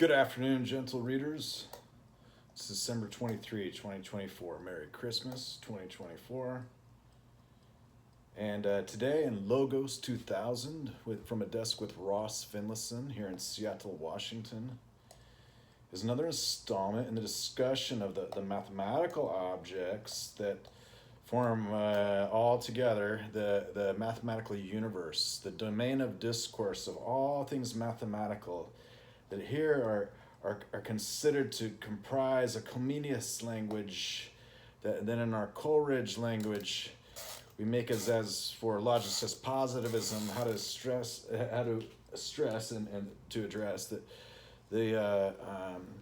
Good afternoon, gentle readers. It's December 23, 2024. Merry Christmas, 2024. And today in Logos 2000, from a desk with Ross Finlayson here in Seattle, Washington, is another installment in the discussion of the mathematical objects that form all together the mathematical universe, the domain of discourse of all things mathematical that here are considered to comprise a Comenius language that then in our Coleridge language we make as for logicist positivism how to stress and to address that the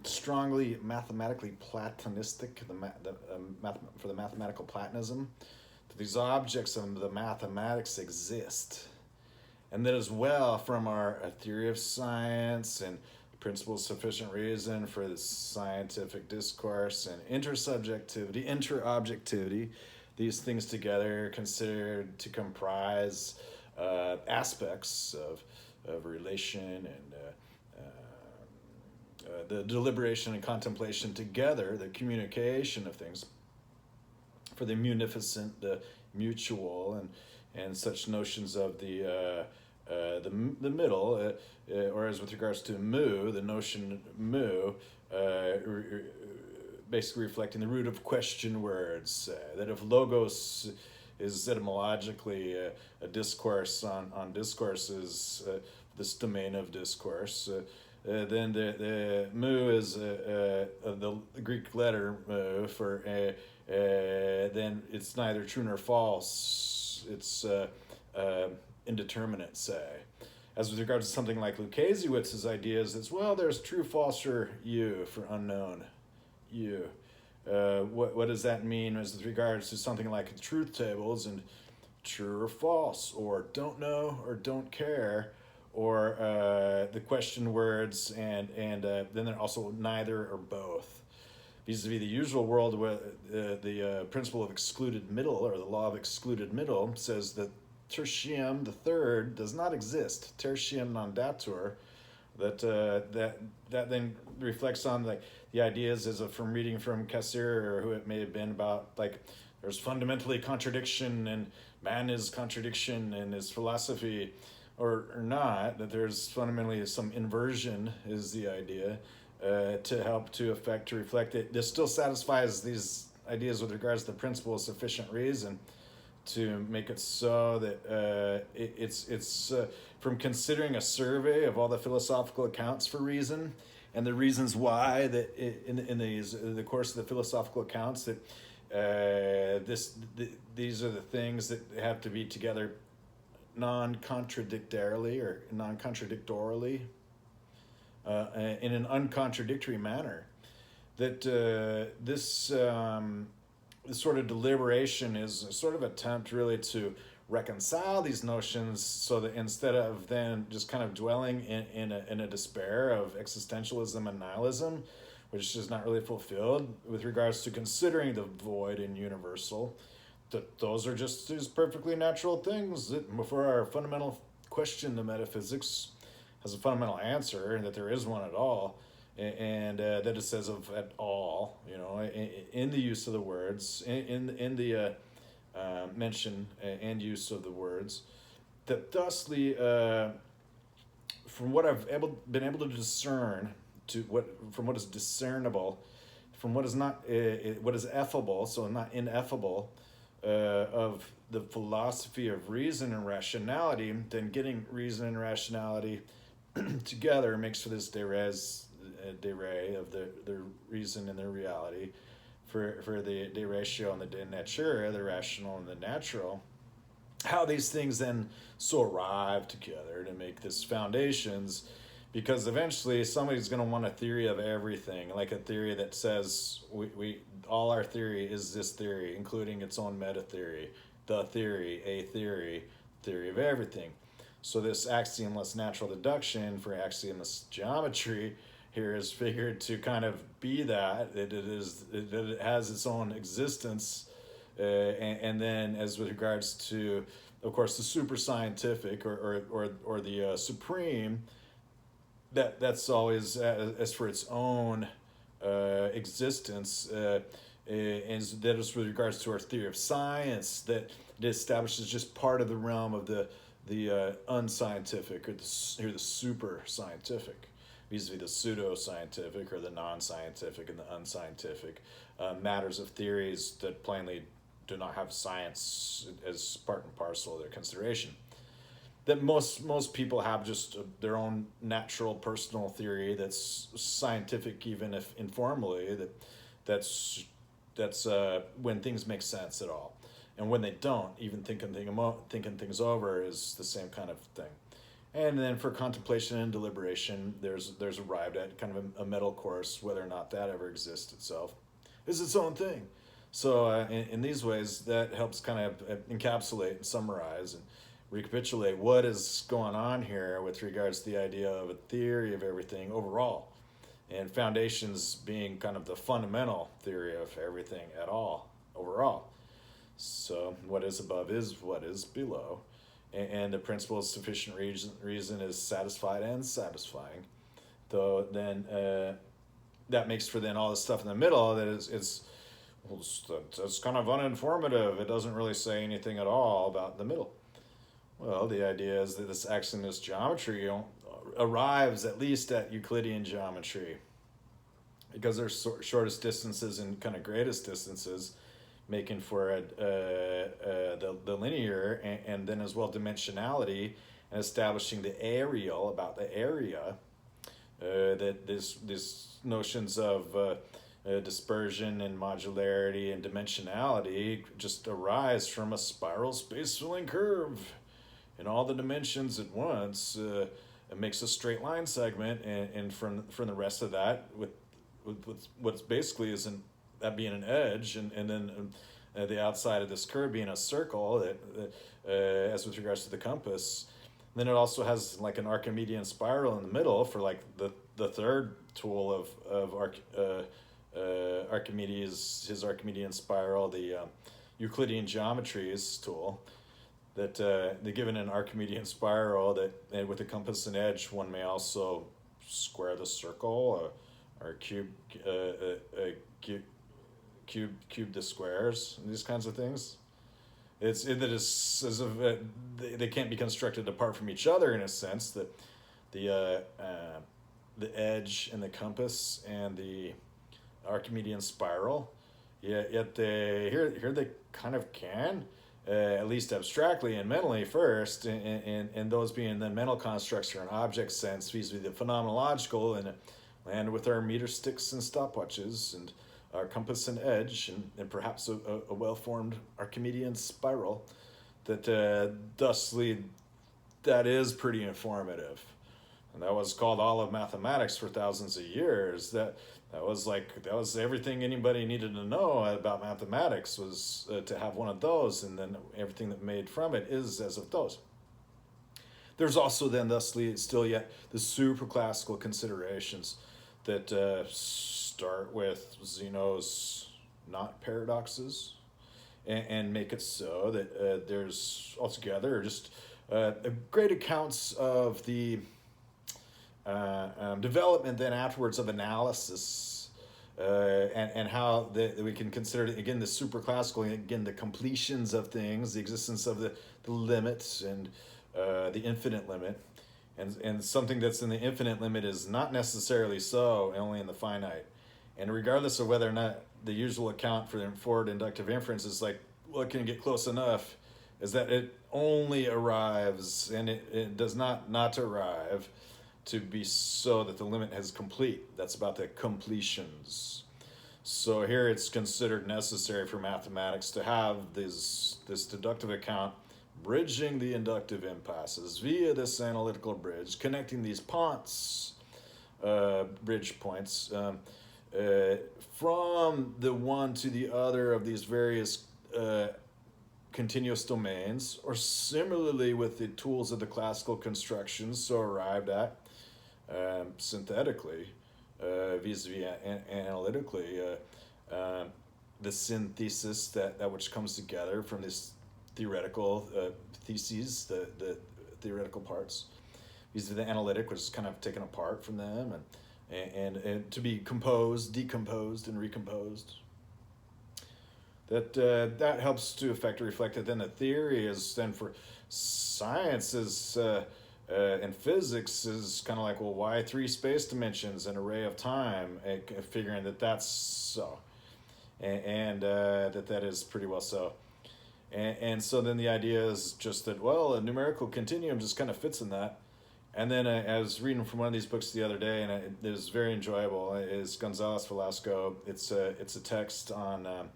strongly mathematically Platonistic for the mathematical Platonism that these objects of the mathematics exist, and that as well from our theory of science and principle of sufficient reason for the scientific discourse and interobjectivity, these things together are considered to comprise aspects of relation and the deliberation and contemplation together, the communication of things for the munificent, the mutual, and such notions of the middle, or as with regards to mu, the notion mu, basically reflecting the root of question words, that if logos is etymologically a discourse on discourses, this domain of discourse, then the mu is the Greek letter mu for then it's neither true nor false, it's indeterminate, say. As with regards to something like Lukasiewicz's ideas, it's, well, there's true, false, or u for unknown, u. What does that mean as with regards to something like truth tables and true or false, or don't know or don't care, or the question words, and then they're also neither or both. Vis-a-vis the usual world where the principle of excluded middle, or the law of excluded middle, says that tertium, the third, does not exist. Tertium non datur. That then reflects on the ideas as from reading from Cassirer, or who it may have been, about like there's fundamentally contradiction and man is contradiction in his philosophy, or not, that there's fundamentally some inversion is the idea to help to reflect it. This still satisfies these ideas with regards to the principle of sufficient reason, to make it so that it's from considering a survey of all the philosophical accounts for reason and the reasons why that in the course of the philosophical accounts that these are the things that have to be together non-contradictorily or non-contradictorily in an uncontradictory manner, that this sort of deliberation is a sort of attempt really to reconcile these notions, so that instead of then just kind of dwelling in a despair of existentialism and nihilism, which is not really fulfilled with regards to considering the void and universal, that those are just these perfectly natural things that for our fundamental question, the metaphysics has a fundamental answer, and that there is one at all, and that it says of at all, in the use of the words, in the mention and use of the words, that thusly, from what I've been able to discern, from what is discernible, from what is not what is effable, so not ineffable, of the philosophy of reason and rationality, then getting reason and rationality together makes for this de re of the reason and the reality, for the de ratio and the de natura, the rational and the natural. How these things then so arrive together to make this foundations, because eventually somebody's going to want a theory of everything, like a theory that says we all our theory is this theory, including its own meta theory, the theory, a theory of everything. So this axiomless natural deduction for axiomless geometry here is figured to kind of be that it has its own existence, and then as with regards to, of course, the super scientific or the supreme, that's always as for its own existence, is that is with regards to our theory of science, that it establishes just part of the realm of the unscientific, or the super scientific, vis-a-vis the pseudo-scientific or the non-scientific and the unscientific matters of theories that plainly do not have science as part and parcel of their consideration. That most people have just their own natural personal theory that's scientific, even if informally. That's when things make sense at all, and when they don't, even thinking things over is the same kind of thing. And then for contemplation and deliberation, there's arrived at kind of a middle course, whether or not that ever exists itself, is its own thing. So in these ways, that helps kind of encapsulate and summarize and recapitulate what is going on here with regards to the idea of a theory of everything overall, and foundations being kind of the fundamental theory of everything at all overall. So what is above is what is below, and the principle of sufficient reason is satisfied and satisfying. Though then that makes for then all the stuff in the middle that it's kind of uninformative. It doesn't really say anything at all about the middle. Well, the idea is that this axionis geometry arrives at least at Euclidean geometry, because there's shortest distances and kind of greatest distances, making for the linear, and then as well dimensionality, and establishing the areal about the area. That this notions of dispersion and modularity and dimensionality just arise from a spiral space-filling curve in all the dimensions at once. It makes a straight line segment, and from the rest of that, with what's basically isn't that being an edge, and then the outside of this curve being a circle, that as with regards to the compass. Then it also has like an Archimedean spiral in the middle for like the third tool of Archimedes, his Archimedean spiral, the Euclidean geometries tool. That they're given an Archimedean spiral that with a compass and edge, one may also square the circle, or cube the squares, and these kinds of things. It's that is as if they can't be constructed apart from each other, in a sense, that the edge and the compass and the Archimedean spiral, yet here they kind of can, at least abstractly and mentally first, and those being the mental constructs or an object sense vis-a-vis the phenomenological, and with our meter sticks and stopwatches and our compass and edge, and perhaps a well-formed Archimedean spiral, that thusly that is pretty informative. And that was called all of mathematics for thousands of years. That was everything anybody needed to know about mathematics, was to have one of those, and then everything that made from it is as of those. There's also then thusly still yet the super-classical considerations that start with Zeno's not paradoxes, and make it so that there's altogether just great accounts of the development then afterwards of analysis, and how we can consider again the superclassical, again the completions of things, the existence of the limits and the infinite limit, and something that's in the infinite limit is not necessarily so only in the finite. And regardless of whether or not the usual account for the forward inductive inference is like, well, it can get close enough, is that it only arrives, and it does not arrive to be so that the limit is complete. That's about the completions. So here it's considered necessary for mathematics to have this deductive account bridging the inductive impasses via this analytical bridge, connecting these points, bridge points, from the one to the other of these various continuous domains, or similarly with the tools of the classical constructions so arrived at synthetically, vis-a-vis analytically, the synthesis that which comes together from this theoretical theses, the theoretical parts, vis-a-vis the analytic, which is kind of taken apart from them, and to be composed, decomposed, and recomposed. That helps to affect or reflect it. Then the theory is then for science is and physics is kind of like, well, why 3 space dimensions, an array of time, figuring that that's so, and that is pretty well so. And so then the idea is just that, well, a numerical continuum just kind of fits in that. And then I was reading from one of these books the other day, and it was very enjoyable. It's Gonzalez-Velasco. It's a text on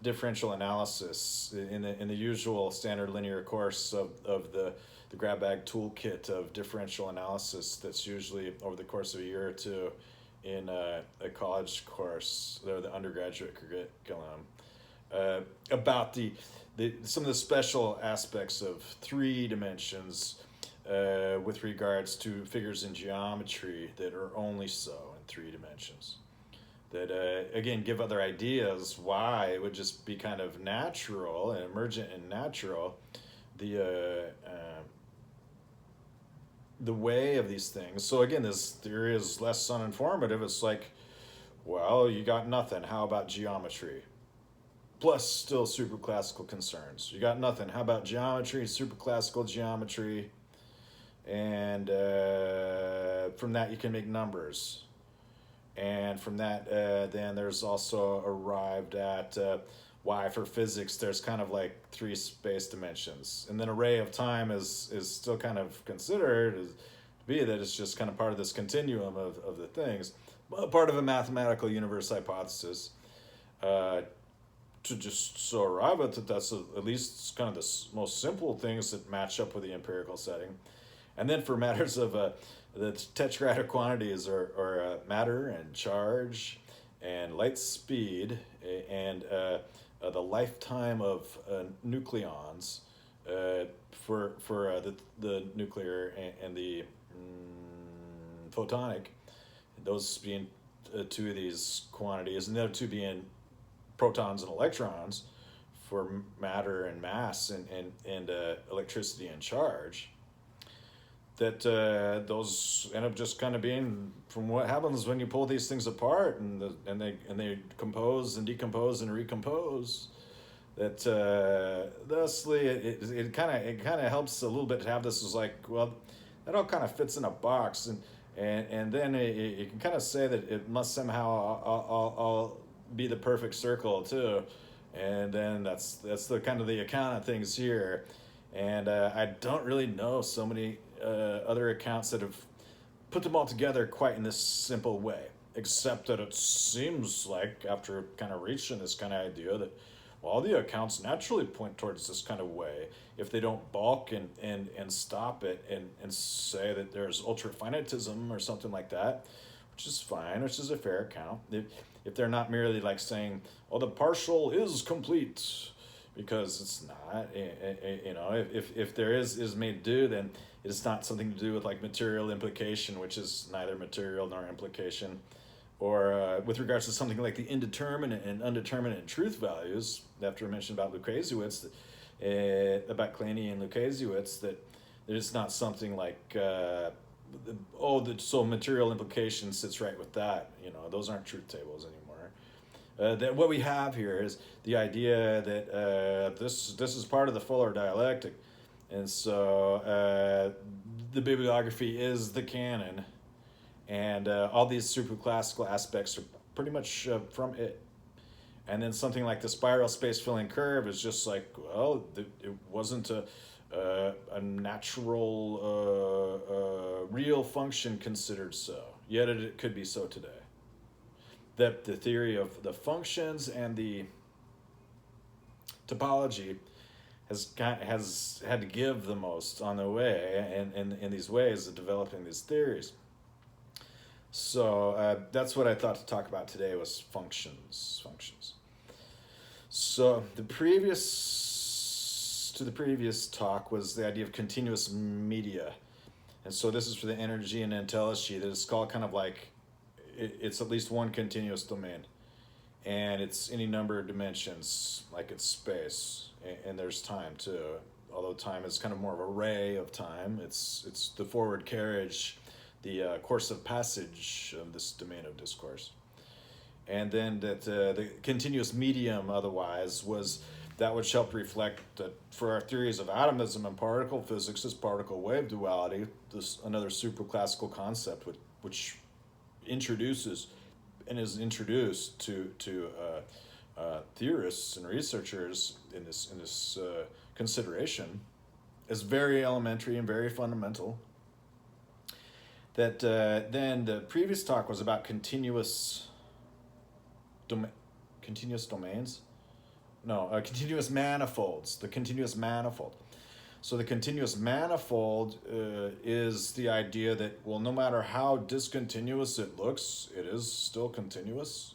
differential analysis in the usual standard linear course of the grab bag toolkit of differential analysis that's usually over the course of a year or two in a college course, or the undergraduate curriculum, about some of the special aspects of 3 dimensions with regards to figures in geometry that are only so in 3 dimensions. That, again, give other ideas why it would just be kind of natural and emergent and natural, the way of these things. So again, this theory is less uninformative. It's like, well, you got nothing. How about geometry? Plus still superclassical concerns. You got nothing. How about geometry, superclassical geometry? And from that you can make numbers. And from that, then there's also arrived at why for physics there's kind of like 3 space dimensions. And then array of time is still kind of considered to be that it's just kind of part of this continuum of the things. Part of a mathematical universe hypothesis. To just so arrive at that, that's at least kind of the most simple things that match up with the empirical setting. And then for matters of the tetrad of quantities or matter and charge and light speed and the lifetime of nucleons for the nuclear and the photonic, those being 2 of these quantities, and the other 2 being protons and electrons for matter and mass and electricity and charge, that those end up just kind of being from what happens when you pull these things apart and they compose and decompose and recompose. That thusly it kind of helps a little bit to have this as like, well, that all kind of fits in a box, and then you can kind of say that it must somehow all be the perfect circle too, and then that's the kind of the account of things here. And I don't really know so many other accounts that have put them all together quite in this simple way, except that it seems like after kind of reaching this kind of idea that, well, the accounts naturally point towards this kind of way if they don't balk and stop it and say that there's ultra-finitism or something like that, which is fine, which is a fair account. If they're not merely like saying, oh, the partial is complete, because it's not, you know, if there is made do, then it's not something to do with like material implication, which is neither material nor implication, or with regards to something like the indeterminate and undeterminate truth values, after I mentioned about Lukasiewicz, about Kleene and Lukasiewicz, that it's not something like, so material implication sits right with that. You know, those aren't truth tables anymore. That what we have here is the idea that this is part of the Fuller dialectic, and so the bibliography is the canon, and all these superclassical aspects are pretty much from it. And then something like the spiral space filling curve is just like, well, it wasn't a natural real function considered so, yet it could be so today. That the theory of the functions and the topology has had to give the most on the way, and in these ways of developing these theories. So that's what I thought to talk about today was functions. So the previous talk was the idea of continuous media, and so this is for the energy and entelechy, that it's called kind of like it's at least one continuous domain, and it's any number of dimensions, like it's space, and there's time too, although time is kind of more of a ray of time. It's the forward carriage, the course of passage of this domain of discourse. And then that the continuous medium otherwise was that which helped reflect that for our theories of atomism and particle physics, this particle wave duality, this another superclassical concept which introduces and is introduced to theorists and researchers in this consideration is very elementary and very fundamental. That then the previous talk was about continuous domains. No, continuous manifolds. The continuous manifold. So the continuous manifold is the idea that, well, no matter how discontinuous it looks, it is still continuous.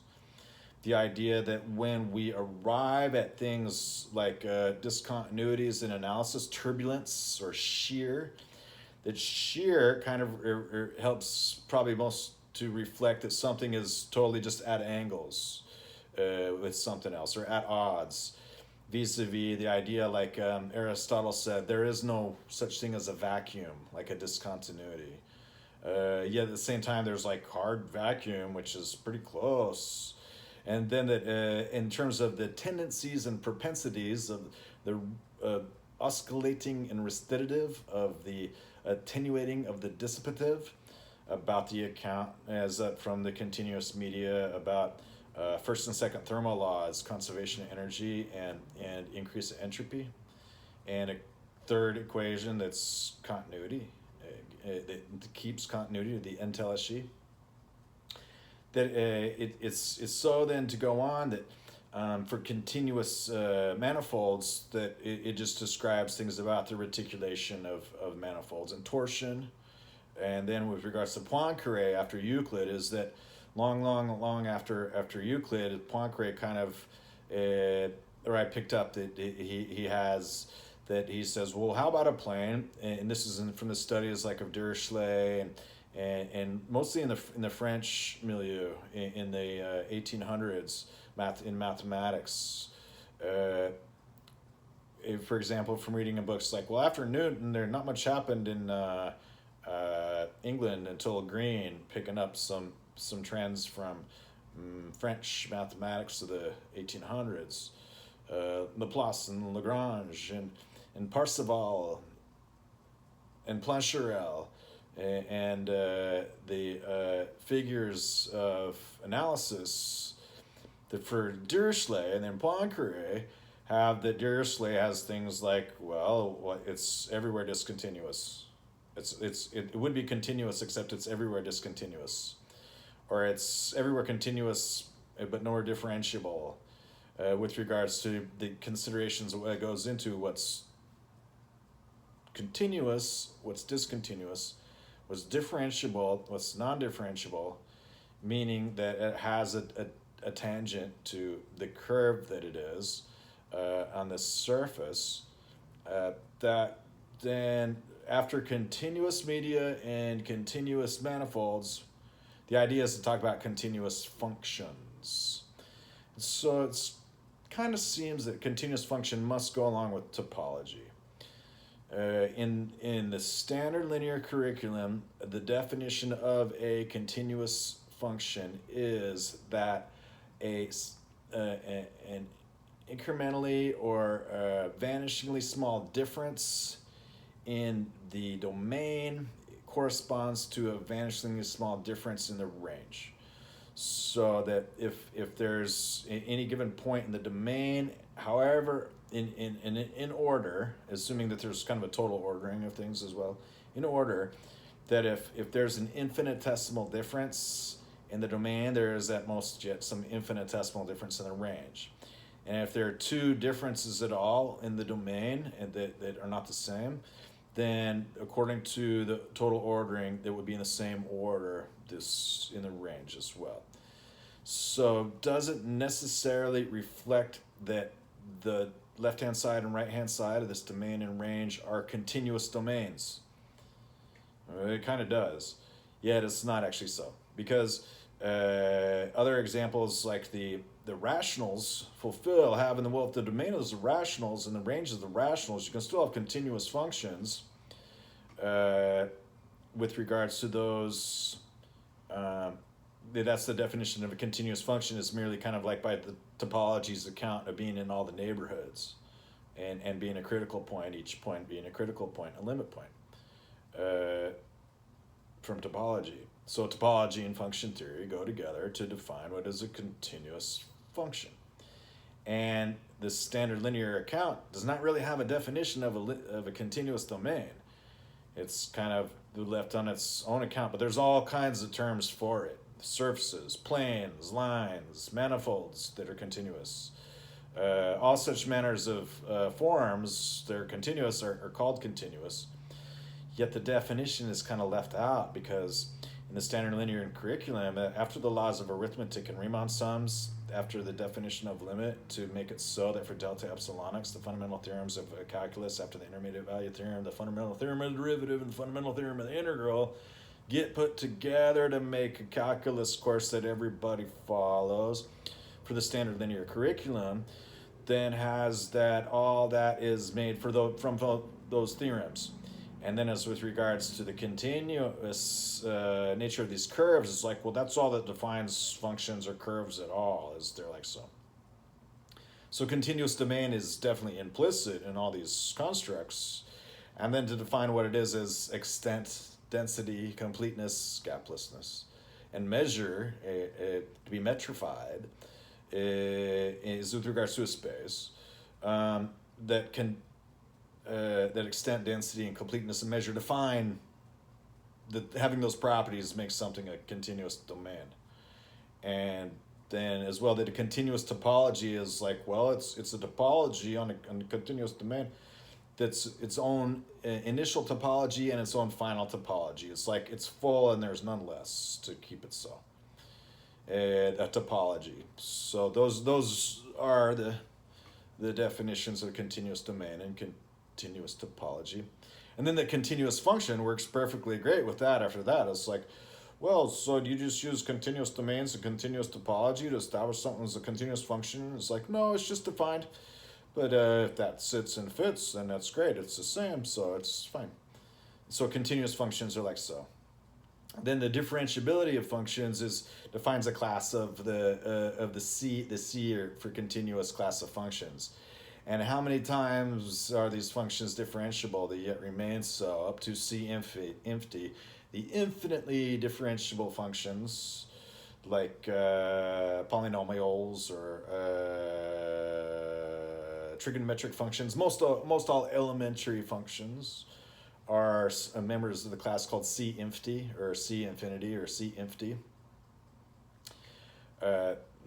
The idea that when we arrive at things like discontinuities in analysis, turbulence or shear, that shear kind of helps probably most to reflect that something is totally just at angles with something else or at odds. Vis-a-vis the idea, like Aristotle said, there is no such thing as a vacuum, like a discontinuity. Yet at the same time, there's like hard vacuum, which is pretty close. And then that in terms of the tendencies and propensities of the oscillating and recitative, of the attenuating of the dissipative, about the account as from the continuous media, about first and second thermal laws, conservation of energy and increase of entropy, and a third equation that's continuity, that keeps continuity, the entelechy. That it's so then to go on that for continuous manifolds that it just describes things about the reticulation of manifolds and torsion. And then with regards to Poincare after Euclid is that long after Euclid, Poincare kind of, or I picked up that he has, that he says, well, how about a plane? And this is from the studies like of Dirichlet and mostly in the French milieu in the 1800s in mathematics. For example, from reading in books like, well, after Newton, there not much happened in England until Green, picking up some trends from French mathematics of the 1800s, Laplace and Lagrange and Parseval and Plancherel, and the figures of analysis that for Dirichlet and then Poincare have that Dirichlet has things like, well, it's everywhere discontinuous. It would be continuous except it's everywhere discontinuous, or it's everywhere continuous but nowhere differentiable, with regards to the considerations of what goes into what's continuous, what's discontinuous, what's differentiable, what's non-differentiable, meaning that it has a tangent to the curve that it is on the surface, that then after continuous media and continuous manifolds, the idea is to talk about continuous functions. So it's kind of seems that continuous function must go along with topology. In the standard linear curriculum, the definition of a continuous function is that an incrementally or vanishingly small difference in the domain corresponds to a vanishingly small difference in the range. So that if there's any given point in the domain, however, in order, assuming that there's kind of a total ordering of things as well, in order, that if there's an infinitesimal difference in the domain, there is at most yet some infinitesimal difference in the range. And if there are two differences at all in the domain and that are not the same, then according to the total ordering, they would be in the same order this in the range as well. So does it necessarily reflect that the left-hand side and right-hand side of this domain and range are continuous domains? It kind of does, yet it's not actually so, because Other examples like the rationals fulfill having the, well, if the domain is the rationals and the range of the rationals, you can still have continuous functions with regards to those. That's the definition of a continuous function, is merely kind of like by the topology's account of being in all the neighborhoods and being a critical point, each point being a critical point, a limit point from topology. So topology and function theory go together to define what is a continuous function. And the standard linear account does not really have a definition of a continuous domain. It's kind of left on its own account, but there's all kinds of terms for it. Surfaces, planes, lines, manifolds that are continuous. All such manners of forms that are continuous are called continuous. Yet the definition is kind of left out, because in the standard linear curriculum, after the laws of arithmetic and Riemann sums, after the definition of limit to make it so that for delta epsilonics, the fundamental theorems of calculus, after the intermediate value theorem, the fundamental theorem of the derivative, and the fundamental theorem of the integral get put together to make a calculus course that everybody follows for the standard linear curriculum, then has that all that is made for from those theorems. And then as with regards to the continuous nature of these curves, it's like, well, that's all that defines functions or curves at all, is they're like so. So continuous domain is definitely implicit in all these constructs. And then to define what it is extent, density, completeness, gaplessness. And measure, to be metrified, is with regards to a space that can that extent, density, and completeness and measure define that having those properties makes something a continuous domain. And then as well, that a continuous topology is like, well, it's a topology on a continuous domain that's its own initial topology and its own final topology. It's like it's full and there's none less, to keep it so. A topology. So those are the definitions of continuous domain and continuous topology. And then the continuous function works perfectly great with that. After that, it's like, well, so do you just use continuous domains and continuous topology to establish something as a continuous function? It's like, no, it's just defined. But if that sits and fits, then that's great. It's the same, so it's fine. So continuous functions are like so. Then the differentiability of functions defines a class of the C for continuous class of functions. And how many times are these functions differentiable that yet remain so? Up to C infty. The infinitely differentiable functions, like polynomials or trigonometric functions, most all elementary functions are members of the class called C infty or C infinity or C infty.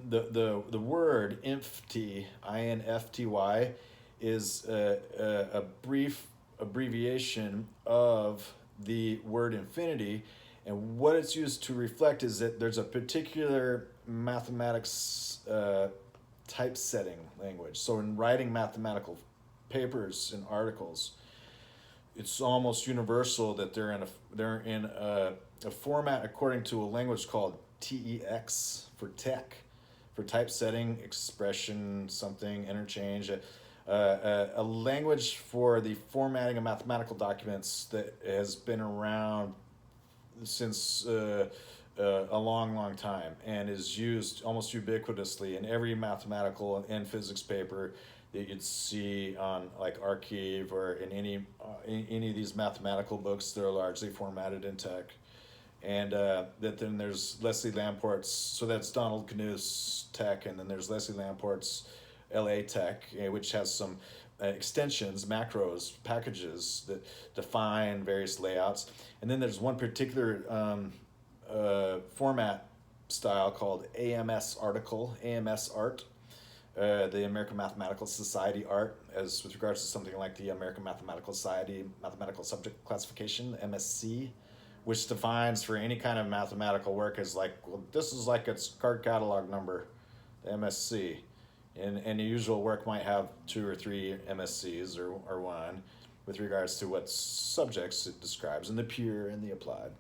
The word infty, infty, is a brief abbreviation of the word infinity, and what it's used to reflect is that there's a particular mathematics typesetting language. So in writing mathematical papers and articles, it's almost universal that they're in a format according to a language called TeX for tech, for typesetting, expression, something, interchange, a language for the formatting of mathematical documents that has been around since a long time and is used almost ubiquitously in every mathematical and physics paper that you'd see on like Archive or in any of these mathematical books that are largely formatted in tech. And that then there's Leslie Lamport's, so that's Donald Knuth's tech, and then there's Leslie Lamport's LA tech, which has some extensions, macros, packages that define various layouts. And then there's one particular format style called AMS article, AMS art, the American Mathematical Society art, as with regards to something like the American Mathematical Society Mathematical Subject Classification, MSC, which defines for any kind of mathematical work as like, well, this is like its card catalog number, the MSC. And the usual work might have 2 or 3 MSCs or one with regards to what subjects it describes, and the pure and the applied.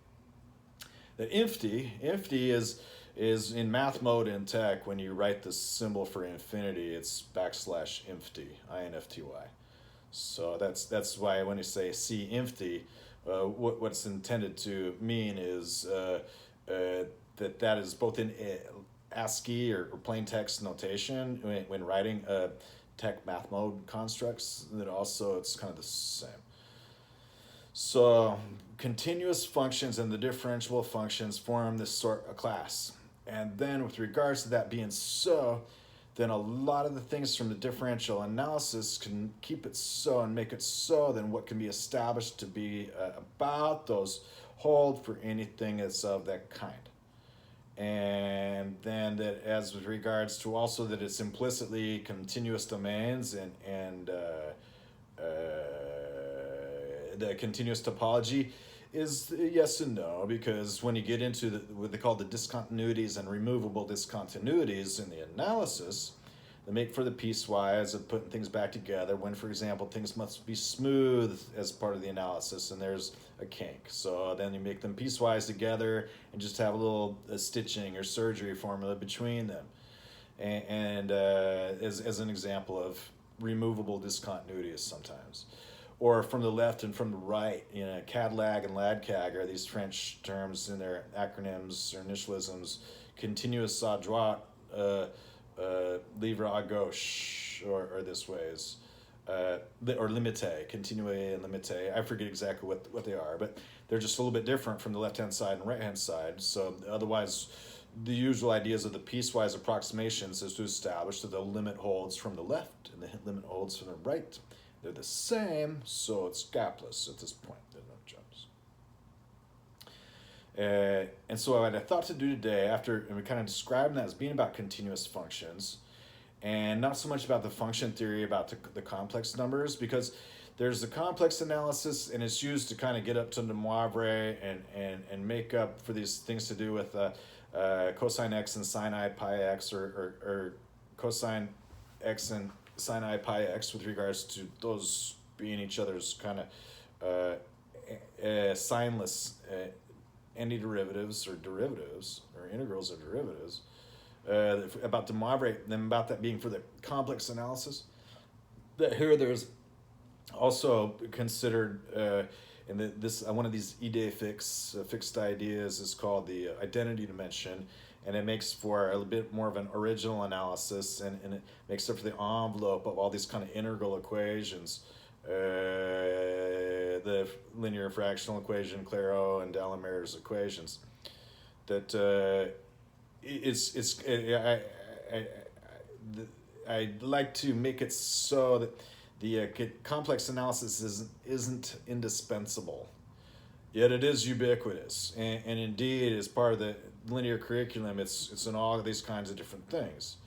The infty is is in math mode in tech, when you write the symbol for infinity, it's \infty, infty. So that's why when you say C infty, what's intended to mean is that is both in ASCII or plain text notation when writing tech math mode constructs, that also it's kind of the same. So continuous functions and the differentiable functions form this sort of class. And then with regards to that being so, then a lot of the things from the differential analysis can keep it so and make it so, then what can be established to be about those hold for anything that's of that kind. And then that as with regards to also that it's implicitly continuous domains and the continuous topology is yes and no, because when you get into what they call the discontinuities and removable discontinuities in the analysis, they make for the piecewise of putting things back together when, for example, things must be smooth as part of the analysis and there's a kink. So then you make them piecewise together and just have a little stitching or surgery formula between them. And as an example of removable discontinuities sometimes. Or from the left and from the right, CAD-LAG and LADCAG are these French terms in their acronyms or initialisms. Continuous à droite, livre à gauche, or this ways. Or limité, continué and limité. I forget exactly what they are, but they're just a little bit different from the left-hand side and right-hand side. So otherwise, the usual ideas of the piecewise approximations is to establish that the limit holds from the left and the limit holds from the right. They're the same, so it's gapless at this point. There are no jumps. And so what I thought to do today, after we kind of described that as being about continuous functions, and not so much about the function theory about the complex numbers, because there's the complex analysis, and it's used to kind of get up to the Moivre and make up for these things to do with cosine x and sine I pi x, or cosine x and sine I pi x with regards to those being each other's kind of signless antiderivatives or derivatives or integrals or derivatives. About the Moivre, then about that being for the complex analysis. That here there's also considered this one of these idée fixe, fixed ideas is called the identity dimension, and it makes for a bit more of an original analysis, and it makes up for the envelope of all these kind of integral equations, the linear fractional equation, Clairaut and Delamere's equations. That I'd like to make it so that the complex analysis isn't indispensable, yet it is ubiquitous, and indeed as part of the linear curriculum, it's in all of these kinds of different things.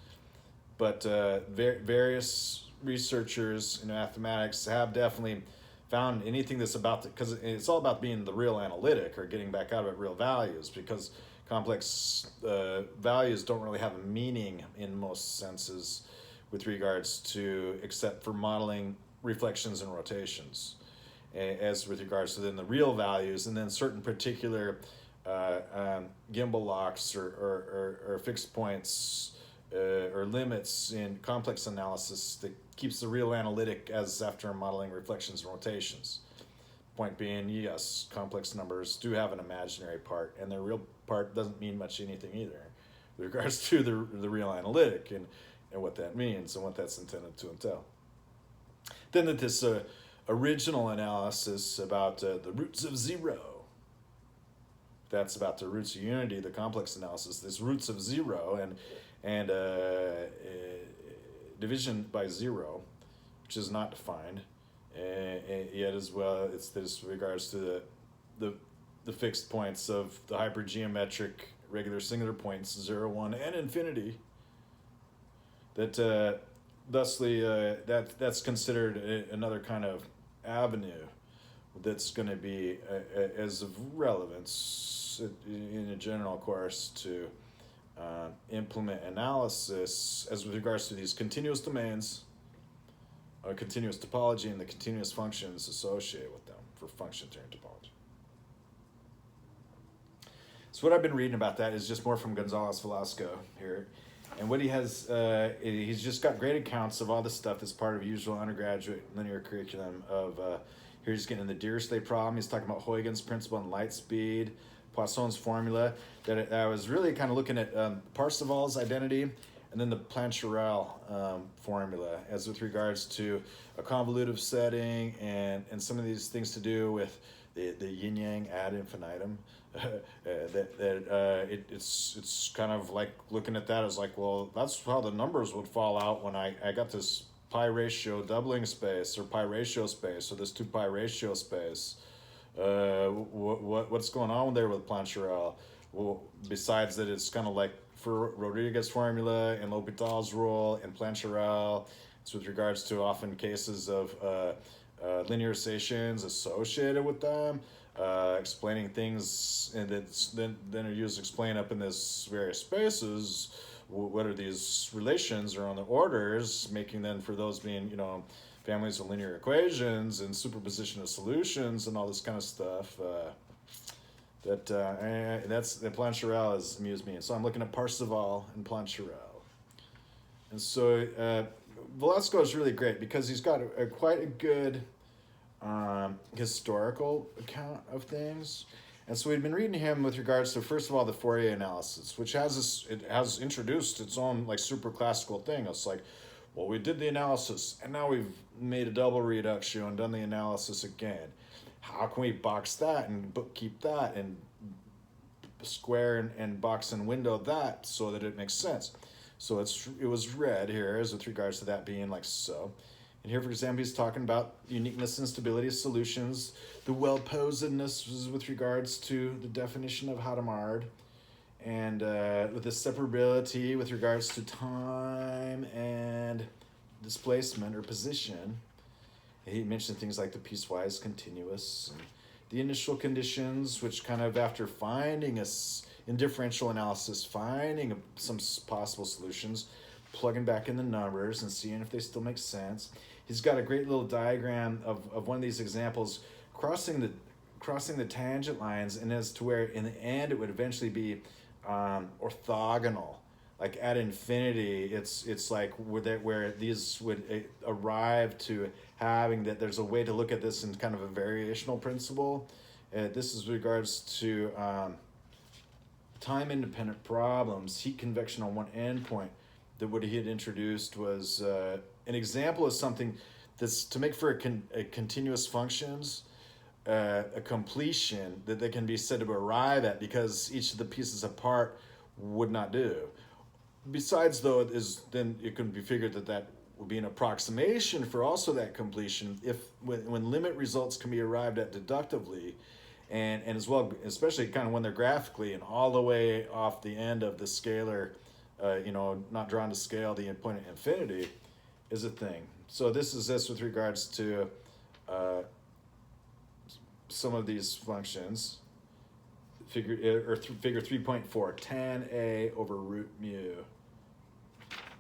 But various researchers in mathematics have definitely found anything that's about because it's all about being the real analytic or getting back out of it real values, because complex values don't really have a meaning in most senses with regards to, except for modeling reflections and rotations, as with regards to then the real values, and then certain particular gimbal locks or fixed points or limits in complex analysis that keeps the real analytic as after modeling reflections and rotations. Point being, yes, complex numbers do have an imaginary part, and their real part doesn't mean much anything either with regards to the real analytic and what that means and what that's intended to entail. Then that this original analysis about the roots of zero, that's about the roots of unity, the complex analysis, this roots of zero and division by zero, which is not defined, yet as well it's this regards to the fixed points of the hypergeometric regular singular points 0, 1, and infinity. That thusly that's considered another kind of avenue that's going to be as of relevance in a general course to implement analysis as with regards to these continuous domains, continuous topology, and the continuous functions associated with them for function theory and topology. So what I've been reading about that is just more from Gonzalez-Velasco here. And what he has, he's just got great accounts of all the stuff that's part of usual undergraduate linear curriculum of, here he's getting the Dirichlet problem. He's talking about Huygens principle and light speed, Poisson's formula. That I was really kind of looking at Parseval's identity and then the Plancherel formula as with regards to a convolutive setting and some of these things to do with the yin-yang ad infinitum. It's kind of like looking at that as like, well, that's how the numbers would fall out when I got this pi ratio doubling space or pi ratio space or this 2 pi ratio space. What's going on there with Plancherel? Well, besides that, it's kind of like for Rodriguez formula and L'Hopital's rule and Plancherel. It's with regards to often cases of linearizations associated with them. Explaining things and then are used to explain up in this various spaces what are these relations or on the orders, making then for those being, you know, families of linear equations and superposition of solutions and all this kind of stuff. That's the Plancherel has amused me. And so I'm looking at Parseval and Plancherel. And so Velasco is really great because he's got quite a good historical account of things. And so we've been reading him with regards to, first of all, the Fourier analysis, which has introduced its own like super classical thing. It's like, well, we did the analysis and now we've made a double reduction and done the analysis again. How can we box that and keep that and square and box and window that so that it makes sense? So it was read here as with regards to that being like so. And here, for example, he's talking about uniqueness and stability of solutions. The well-posedness is with regards to the definition of Hadamard. And with the separability with regards to time and displacement or position. He mentioned things like the piecewise continuous and the initial conditions, which kind of after finding in differential analysis, finding some possible solutions, plugging back in the numbers and seeing if they still make sense. He's got a great little diagram of one of these examples crossing the tangent lines, and as to where in the end it would eventually be orthogonal, like at infinity. It's like where these would arrive to having that. There's a way to look at this in kind of a variational principle. This is regards to time-independent problems, heat convection on one endpoint. That what he had introduced was an example of something that's to make for a continuous functions, a completion that they can be said to arrive at because each of the pieces apart would not do. Besides, though, then it can be figured that would be an approximation for also that completion when limit results can be arrived at deductively, and as well, especially kind of when they're graphically and all the way off the end of the scalar. Not drawn to scale, the point at infinity is a thing. So this with regards to some of these functions. Figure 3.4, tan A over root mu.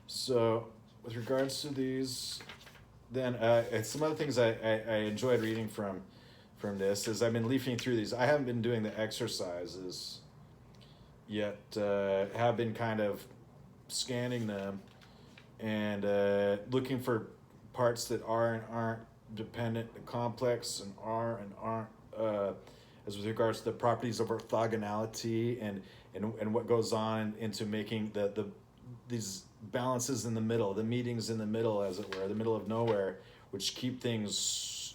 So with regards to these, then some other things I enjoyed reading from this is I've been leafing through these. I haven't been doing the exercises yet. Have been kind of scanning them and looking for parts that are and aren't dependent and complex and are and aren't as with regards to the properties of orthogonality and what goes on into making these balances in the middle, the meetings in the middle, as it were, the middle of nowhere, which keep things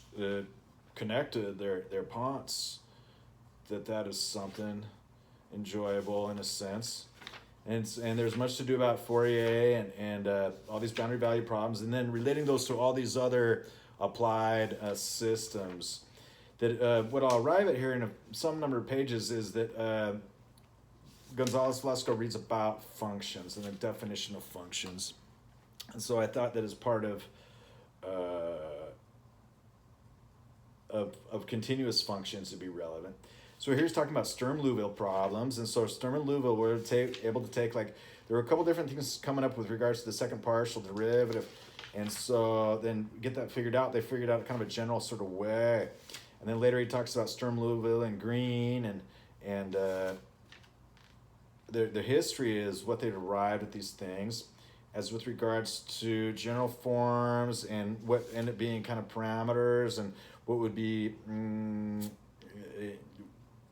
connected, their ponts. That is something enjoyable in a sense. And there's much to do about Fourier and all these boundary value problems, and then relating those to all these other applied systems. That what I'll arrive at here in some number of pages is that Gonzalez-Velasco reads about functions and the definition of functions. And so I thought that as part of continuous functions would be relevant. So here's talking about Sturm-Liouville problems. And so Sturm-Liouville, we're able to take, like, there were a couple different things coming up with regards to the second partial derivative. And so then get that figured out. They figured out kind of a general sort of way. And then later he talks about Sturm-Liouville and Green and the history is what they derived with these things, as with regards to general forms and what end up being kind of parameters and what would be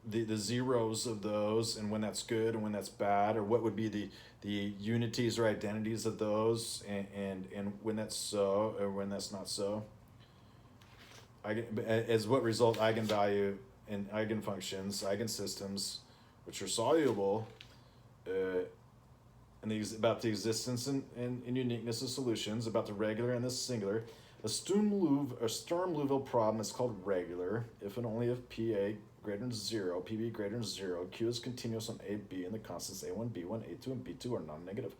the zeros of those, and when that's good and when that's bad, or what would be the unities or identities of those, and when that's so or when that's not so. As what result, eigenvalue and eigenfunctions, eigensystems, which are soluble, and about the existence and uniqueness of solutions, about the regular and the singular. A Sturm-Liouville problem is called regular if and only if PA greater than 0, PB greater than 0, Q is continuous on AB, and the constants A1, B1, A2, and B2 are non-negative.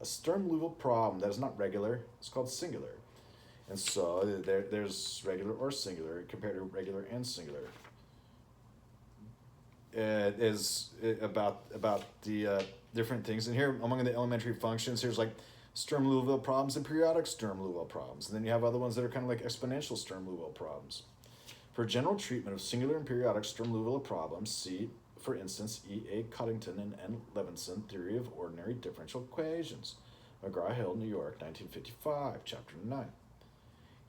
A Sturm-Liouville problem that is not regular is called singular. And so there's regular or singular compared to regular and singular. Is about the different things. And here, among the elementary functions, here's like Sturm-Liouville problems and periodic Sturm-Liouville problems. And then you have other ones that are kind of like exponential Sturm-Liouville problems. For general treatment of singular and periodic Sturm-Liouville problems, see, for instance, E.A. Coddington and N. Levinson, Theory of Ordinary Differential Equations, McGraw-Hill, New York, 1955, Chapter 9.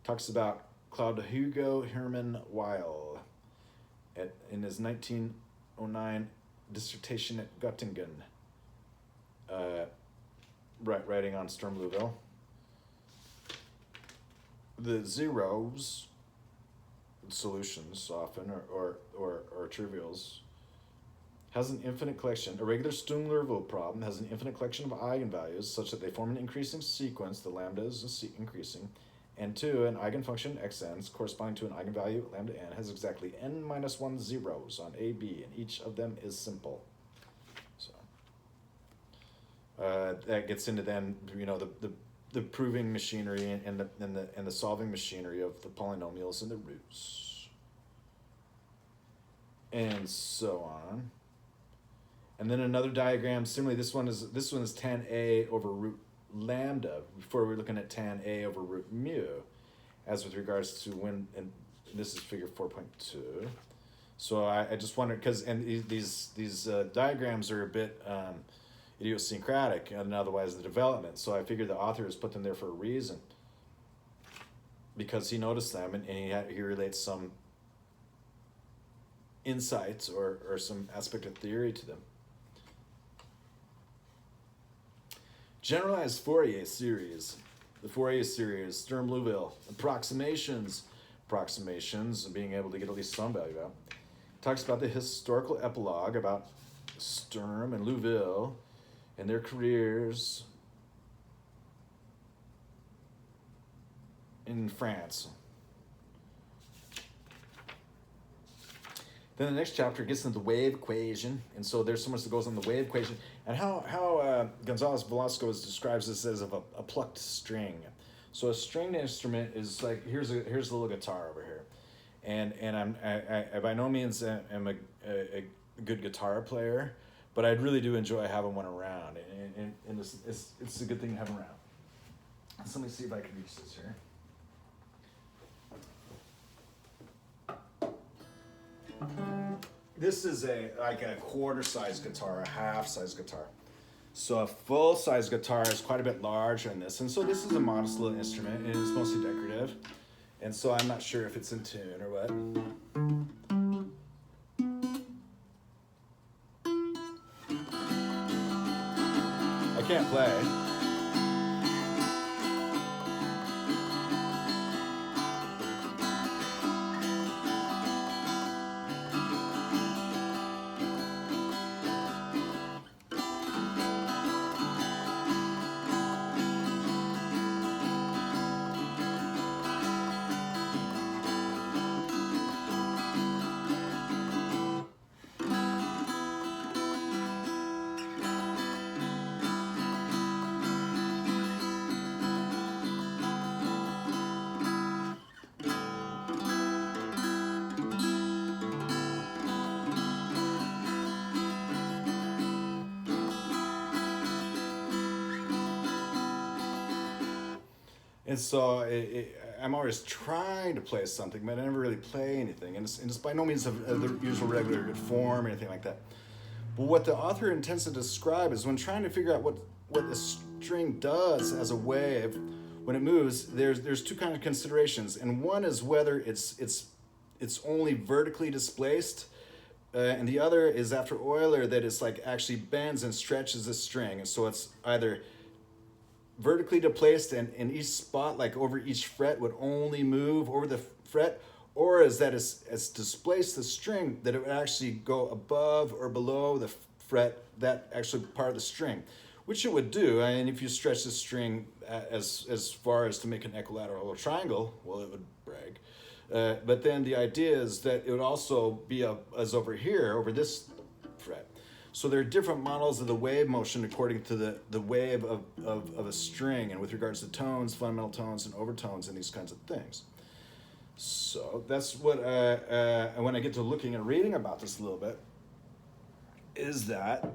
Talks about Claude Hugo Hermann Weil in his 1909 dissertation at Göttingen, writing on Sturm-Liouville. The zeros, solutions often, or trivials, has an infinite collection. A regular Sturm-Liouville problem has an infinite collection of eigenvalues such that they form an increasing sequence. The lambda is increasing. And 2, an eigenfunction xn corresponding to an eigenvalue lambda n has exactly n minus 1 zeros on AB, and each of them is simple. So that gets into then the proving machinery and the solving machinery of the polynomials and the roots, and so on. And then another diagram. Similarly, this one is tan A over root lambda. Before we're looking at tan A over root mu, as with regards to when, and this is figure 4.2. So I just wondered, because these diagrams are a bit idiosyncratic and otherwise the development. So I figured the author has put them there for a reason, because he noticed them and he relates some insights or some aspect of theory to them. Generalized Fourier series. The Fourier series, Sturm-Liouville, approximations, and being able to get at least some value out. Talks about the historical epilogue about Sturm and Liouville and their careers in France. Then the next chapter gets into the wave equation, and so there's so much that goes on the wave equation, and how Gonzalez-Velasco describes this as of a plucked string. So a stringed instrument is like, here's a little guitar over here, and I by no means am a good guitar player, but I really do enjoy having one around, and it's a good thing to have around. So let me see if I can reach this here. This is like a quarter-size guitar, a half-size guitar. So a full-size guitar is quite a bit larger than this, and so this is a modest little instrument, and it's mostly decorative. And so I'm not sure if it's in tune or what. I can't play. And so I'm always trying to play something, but I never really play anything. And it's by no means of the usual regular good form or anything like that. Well, what the author intends to describe is when trying to figure out what the string does as a wave when it moves, there's two kinds of considerations, and one is whether it's only vertically displaced, and the other is after Euler that it's like actually bends and stretches the string, and so it's either vertically displaced and in each spot, like over each fret, would only move over the fret, or is that it's displaced the string that it would actually go above or below the fret, that actually part of the string, which it would do. And if you stretch the string as far as to make an equilateral triangle, well, it would brag. But then the idea is that it would also be as over here, over this fret. So there are different models of the wave motion according to the wave of a string, and with regards to tones, fundamental tones, and overtones, and these kinds of things. So that's what, when I get to looking and reading about this a little bit, is that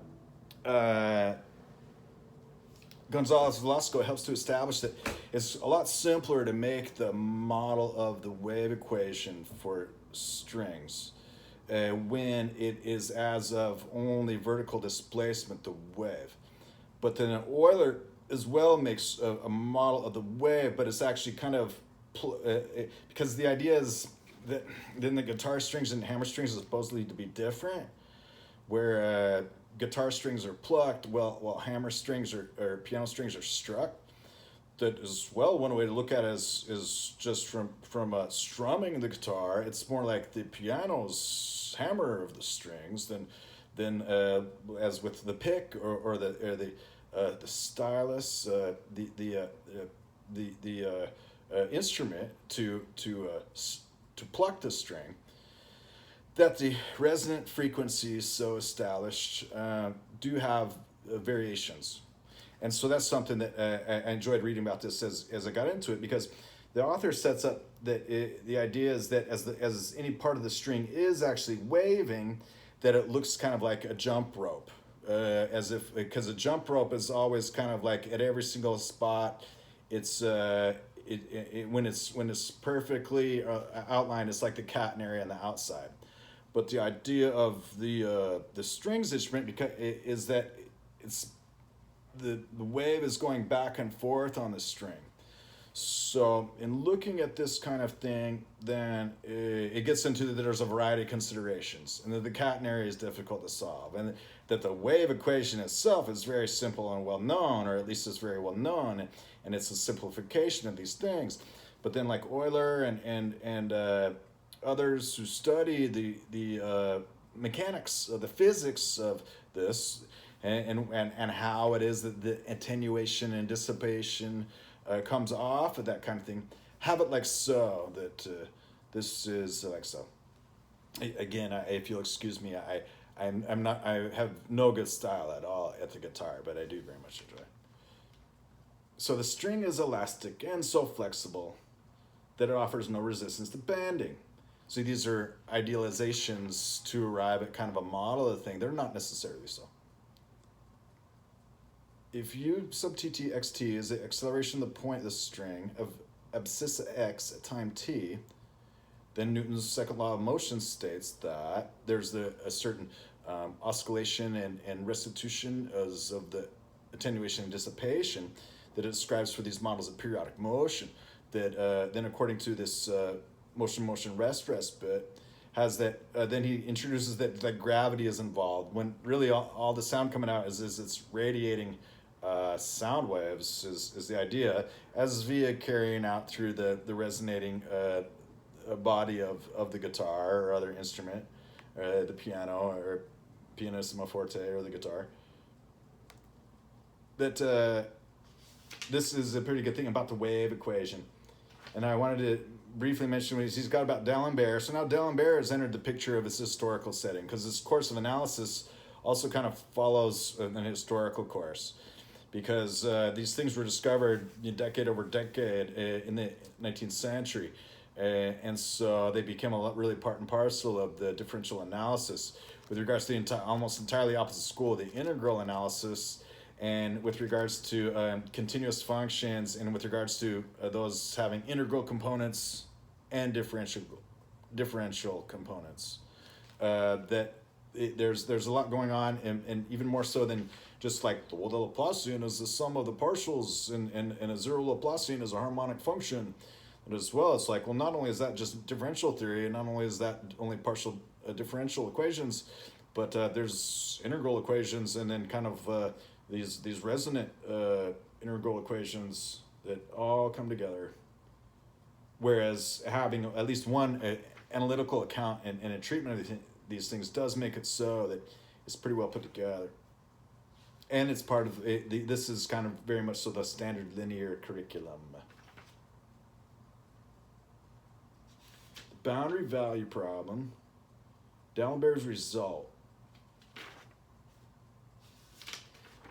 Gonzalez-Velasco helps to establish that it's a lot simpler to make the model of the wave equation for strings when it is as of only vertical displacement, the wave. But then Euler as well makes a model of the wave, but it's actually kind of, because the idea is that then the guitar strings and hammer strings are supposedly to be different, where guitar strings are plucked, while hammer strings or piano strings are struck. That is, well, one way to look at it is just from strumming the guitar. It's more like the piano's hammer of the strings than as with the pick or the stylus, the instrument to pluck the string. That the resonant frequencies so established do have variations. And so that's something that I enjoyed reading about this as I got into it, because the author sets up that the idea is that as any part of the string is actually waving, that it looks kind of like a jump rope, because a jump rope is always kind of like at every single spot. It's when it's perfectly outlined, it's like the catenary on the outside. But the idea of the strings instrument is that it's the wave is going back and forth on the string. So in looking at this kind of thing, then it gets into that there's a variety of considerations, and that the catenary is difficult to solve, and that the wave equation itself is very simple and well known, or at least it's very well known, and it's a simplification of these things. But then like Euler and others who study the mechanics of the physics of this, and how it is that the attenuation and dissipation comes off of that kind of thing, have it like so, that this is like so. Again, if you'll excuse me, I have no good style at all at the guitar, but I do very much enjoy it. So the string is elastic and so flexible that it offers no resistance to bending. So these are idealizations to arrive at kind of a model of the thing. They're not necessarily so. If u sub tt xt is the acceleration of the point of the string of abscissa x at time t, then Newton's second law of motion states that there's a certain oscillation and restitution as of the attenuation and dissipation that it describes for these models of periodic motion. That then, according to this motion rest bit, has that then he introduces that gravity is involved, when really all the sound coming out is it's radiating sound waves is the idea, as via carrying out through the resonating body of the guitar or other instrument, the piano or pianissimo forte or the guitar. That this is a pretty good thing about the wave equation. And I wanted to briefly mention what he's got about D'Alembert. So now D'Alembert has entered the picture of his historical setting, because this course of analysis also kind of follows an historical course, because these things were discovered decade over decade in the 19th century. And so they became really part and parcel of the differential analysis with regards to the almost entirely opposite school, the integral analysis, and with regards to continuous functions, and with regards to those having integral components and differential components. That there's a lot going on, and even more so than just like, well, the Laplacian is the sum of the partials, and a zero Laplacian is a harmonic function. And as well, it's like, well, not only is that just differential theory, and not only is that only partial differential equations, but there's integral equations, and then kind of these resonant integral equations that all come together. Whereas having at least one analytical account and a treatment of these things does make it so that it's pretty well put together. And it's part of it, this is kind of very much so the standard linear curriculum. The boundary value problem, D'Alembert's result.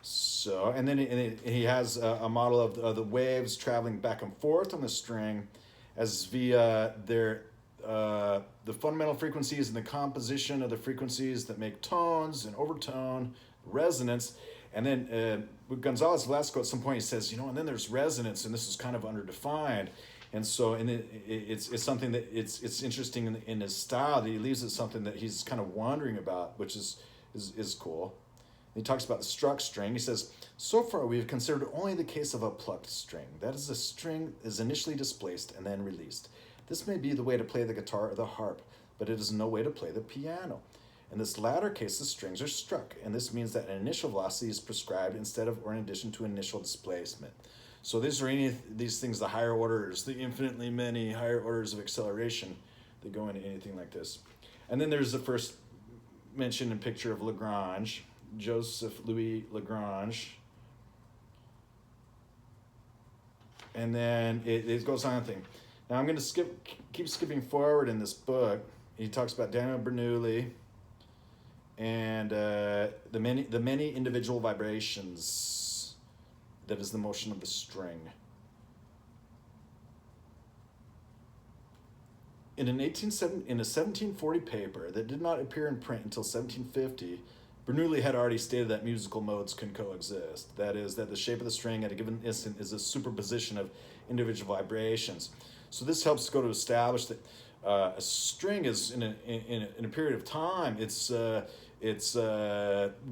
So, and then he has a model of the waves traveling back and forth on the string as via the fundamental frequencies and the composition of the frequencies that make tones and overtone, resonance. And then with Gonzalez-Velasco at some point he says, and then there's resonance, and this is kind of underdefined. And so, and it's something that it's interesting in his style that he leaves it something that he's kind of wondering about, which is cool. He talks about the struck string. He says, so far we have considered only the case of a plucked string. That is, a string is initially displaced and then released. This may be the way to play the guitar or the harp, but it is no way to play the piano. In this latter case, the strings are struck, and this means that an initial velocity is prescribed instead of or in addition to initial displacement. So these things, the higher orders, the infinitely many higher orders of acceleration that go into anything like this. And then there's the first mention and picture of Lagrange, Joseph Louis Lagrange. And then it goes on a thing. Now I'm going to keep skipping forward in this book. He talks about Daniel Bernoulli and the many individual vibrations that is the motion of the string. In a 1740 paper that did not appear in print until 1750, Bernoulli had already stated that musical modes can coexist. That is, that the shape of the string at a given instant is a superposition of individual vibrations. So this helps to establish that a string is in a period of time. It's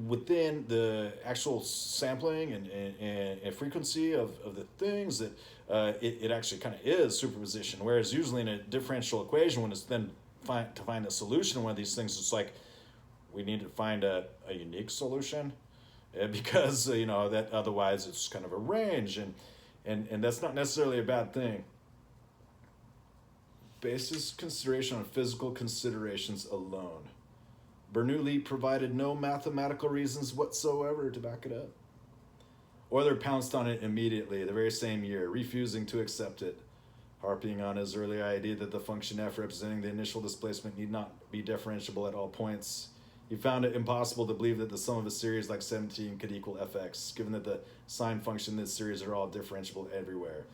within the actual sampling and frequency of the things that it actually kind of is superposition. Whereas usually in a differential equation, when it's then to find a solution to one of these things, it's like we need to find a unique solution because that otherwise it's kind of a range, and that's not necessarily a bad thing. Basis consideration on physical considerations alone. Bernoulli provided no mathematical reasons whatsoever to back it up. Euler pounced on it immediately, the very same year, refusing to accept it, harping on his earlier idea that the function f representing the initial displacement need not be differentiable at all points. He found it impossible to believe that the sum of a series like 17 could equal fx, given that the sine function in this series are all differentiable everywhere.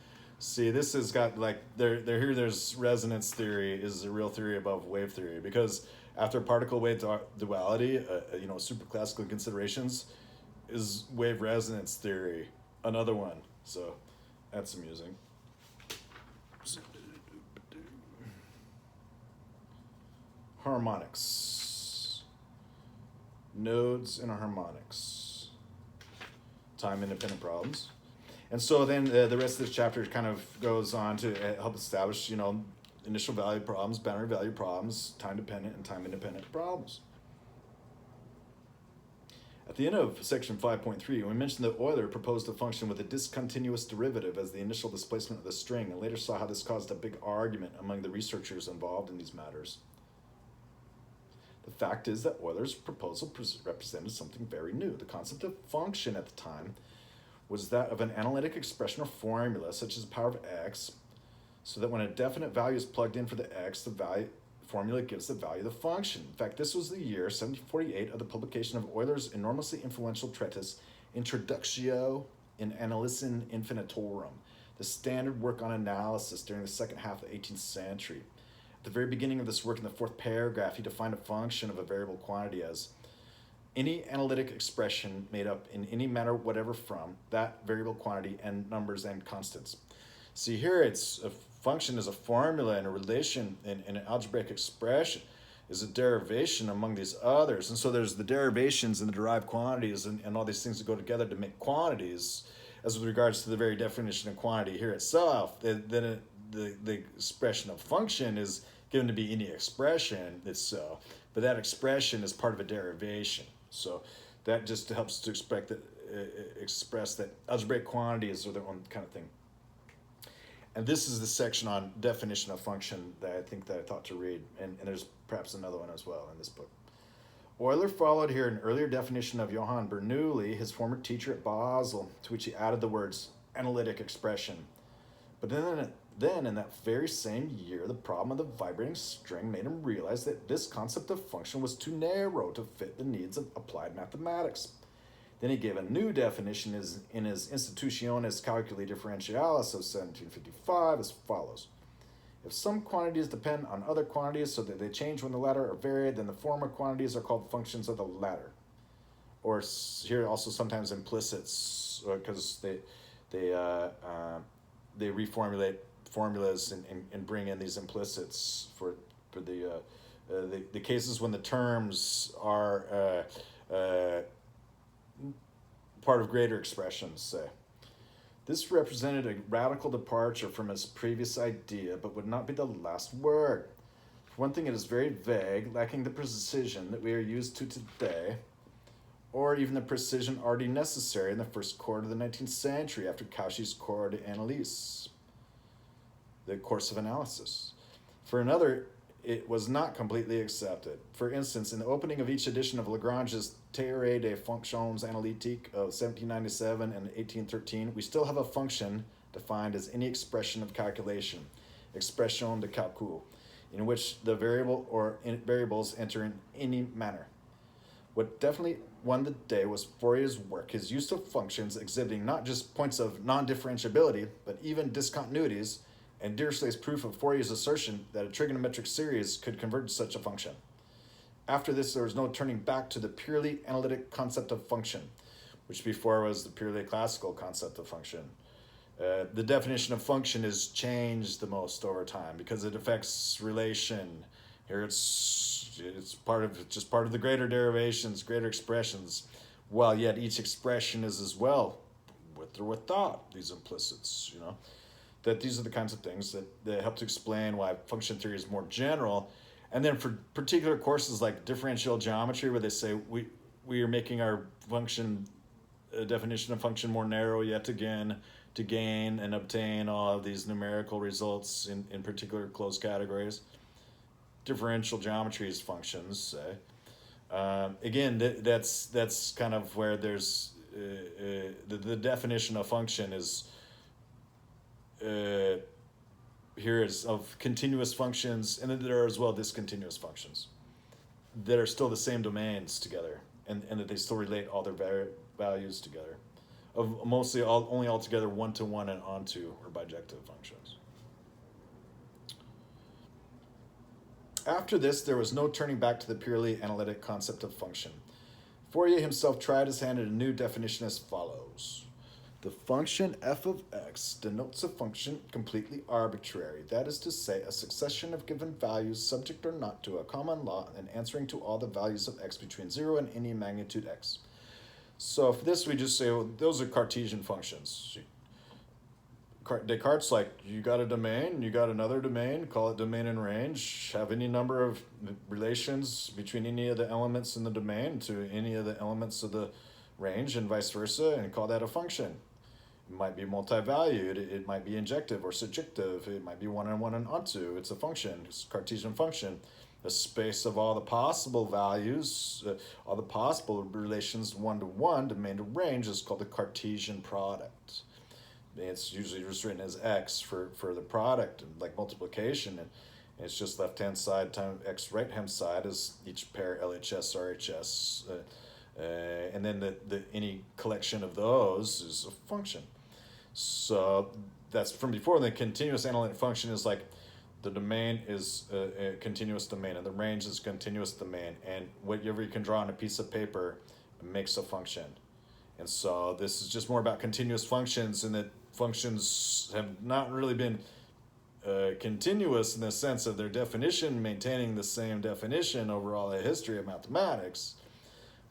See, this has got there's resonance theory is a real theory above wave theory, because after particle wave duality, superclassical considerations is wave resonance theory, another one. So that's amusing. Harmonics. Nodes and harmonics. Time-independent problems. And so then the rest of this chapter kind of goes on to help establish, initial value problems, boundary value problems, time-dependent and time-independent problems. At the end of section 5.3, we mentioned that Euler proposed a function with a discontinuous derivative as the initial displacement of the string, and later saw how this caused a big argument among the researchers involved in these matters. The fact is that Euler's proposal represented something very new. The concept of function at the time was that of an analytic expression or formula, such as the power of x, so that when a definite value is plugged in for the x, the formula gives the value of the function. In fact, this was the year, 1748, of the publication of Euler's enormously influential treatise, Introductio in Analysin Infinitorum, the standard work on analysis during the second half of the 18th century. At the very beginning of this work, in the fourth paragraph, he defined a function of a variable quantity as any analytic expression made up in any manner whatever from that variable quantity and numbers and constants. See here, it's a function is a formula and a relation and an algebraic expression. is a derivation among these others. And so there's the derivations and the derived quantities and all these things that go together to make quantities. As with regards to the very definition of quantity here itself, then the expression of function is given to be any expression itself, but that expression is part of a derivation. So that just helps to express that algebraic quantities are their own kind of thing. And this is the section on definition of function that I think that I thought to read, and there's perhaps another one as well in this book. Euler followed here an earlier definition of Johann Bernoulli, his former teacher at Basel, to which he added the words analytic expression. But then in that very same year, the problem of the vibrating string made him realize that this concept of function was too narrow to fit the needs of applied mathematics. Then he gave a new definition in his Institutiones Calculi Differentialis of 1755 as follows. If some quantities depend on other quantities so that they change when the latter are varied, then the former quantities are called functions of the latter. Or here also sometimes implicits, because they reformulate formulas and bring in these implicits for the cases when the terms are part of greater expressions, say. This represented a radical departure from his previous idea, but would not be the last word. For one thing, it is very vague, lacking the precision that we are used to today, or even the precision already necessary in the first quarter of the 19th century after Cauchy's Cours d'Analyse, the course of analysis. For another, it was not completely accepted. For instance, in the opening of each edition of Lagrange's Théorie des fonctions analytiques of 1797 and 1813, we still have a function defined as any expression of calculation, expression de calcul, in which the variable or variables enter in any manner. What definitely won the day was Fourier's work, his use of functions exhibiting not just points of non-differentiability, but even discontinuities, and Dirichlet's proof of Fourier's assertion that a trigonometric series could convert to such a function. After this, there was no turning back to the purely analytic concept of function, which before was the purely classical concept of function. The definition of function is changed the most over time because it affects relation. Here it's part of the greater derivations, greater expressions, while yet each expression is as well, with or without these implicits, that these are the kinds of things that help to explain why function theory is more general. And then for particular courses like differential geometry, where they say we are making our function definition of function more narrow yet again to gain and obtain all of these numerical results in particular closed categories. Differential geometry is functions, say. Again, that's kind of where there's the definition of function is here is of continuous functions, and then there are as well discontinuous functions that are still the same domains together, and that they still relate all their values together, of mostly only altogether one-to-one and onto or bijective functions. After this, there was no turning back to the purely analytic concept of function. Fourier himself tried his hand at a new definition as follows. The function f of x denotes a function completely arbitrary, that is to say, a succession of given values subject or not to a common law and answering to all the values of x between 0 and any magnitude x. So for this, we just say, well, those are Cartesian functions. Descartes' like, you got a domain, you got another domain, call it domain and range, have any number of relations between any of the elements in the domain to any of the elements of the range and vice versa, and call that a function. It might be multi-valued, it might be injective or surjective, it might be one-on-one and onto. It's a function, it's a Cartesian function. The space of all the possible values, all the possible relations one-to-one, domain to range, is called the Cartesian product. It's usually just written as x for the product, like multiplication, and it's just left-hand side times x right-hand side is each pair LHS, RHS, and then the any collection of those is a function. So that's from before. The continuous analytic function is like the domain is a continuous domain, and the range is a continuous domain, and whatever you can draw on a piece of paper makes a function. And so this is just more about continuous functions, and that functions have not really been continuous in the sense of their definition maintaining the same definition over all the history of mathematics,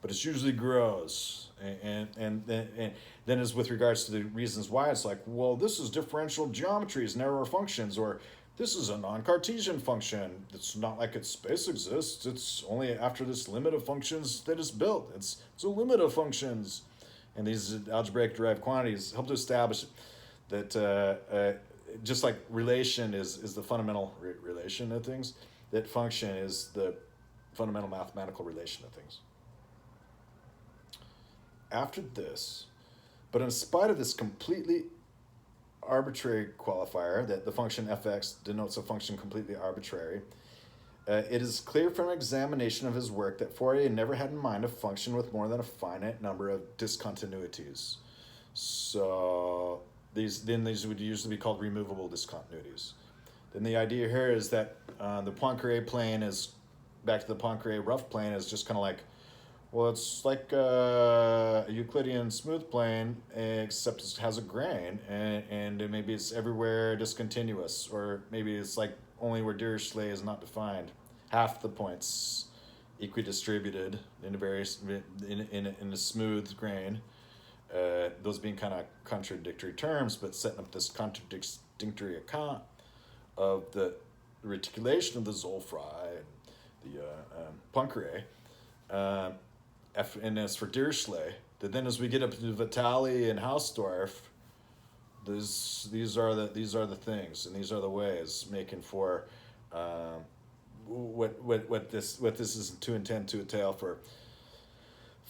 but it usually grows. And then as with regards to the reasons why, it's like, well, this is differential geometries, narrower functions, or this is a non-Cartesian function. It's not like its space exists. It's only after this limit of functions that it's built. It's a limit of functions. And these algebraic derived quantities help to establish that just like relation is the fundamental relation of things, that function is the fundamental mathematical relation of things. After this, but in spite of this completely arbitrary qualifier, that the function fx denotes a function completely arbitrary, it is clear from examination of his work that Fourier never had in mind a function with more than a finite number of discontinuities. So these would usually be called removable discontinuities. Then the idea here is that the Poincare plane is, back to the Poincare rough plane, is just kind of like, well, it's like a Euclidean smooth plane, except it has a grain, and maybe it's everywhere discontinuous, or maybe it's like only where Dirichlet is not defined. Half the points equidistributed into various in a smooth grain. Those being kind of contradictory terms, but setting up this contradictory account of the reticulation of the Zolfrai and the Poincare. And as for Dirichlet, then as we get up to Vitali and Hausdorff, these are the things, and these are the ways making for what this is to intend to entail for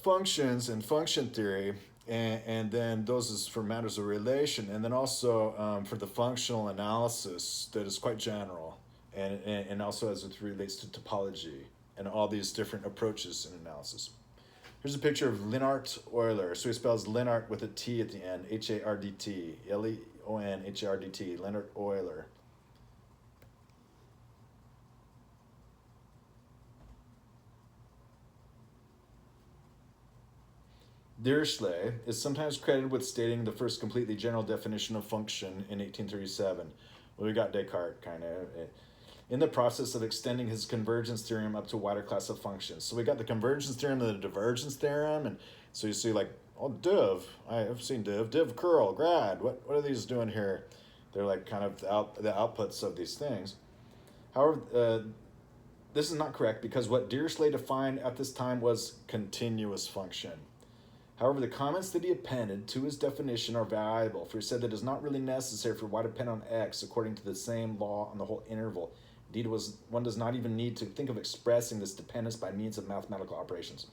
functions and function theory, and then those is for matters of relation, and then also for the functional analysis that is quite general, and also as it relates to topology and all these different approaches in analysis. Here's a picture of Leonhard Euler. So he spells Leonhard with a T at the end, H-A-R-D-T, L-E-O-N-H-A-R-D-T, Leonhard Euler. Dirichlet is sometimes credited with stating the first completely general definition of function in 1837. Well, we got Descartes, kind of, in the process of extending his convergence theorem up to a wider class of functions. So we got the convergence theorem and the divergence theorem, and so you see like, oh, div, I've seen div curl, grad, what are these doing here? They're like kind of the outputs of these things. However, this is not correct because what Dirichlet defined at this time was continuous function. However, the comments that he appended to his definition are valuable, for he said that it is not really necessary for y to depend on x according to the same law on the whole interval. Indeed, one does not even need to think of expressing this dependence by means of mathematical operations.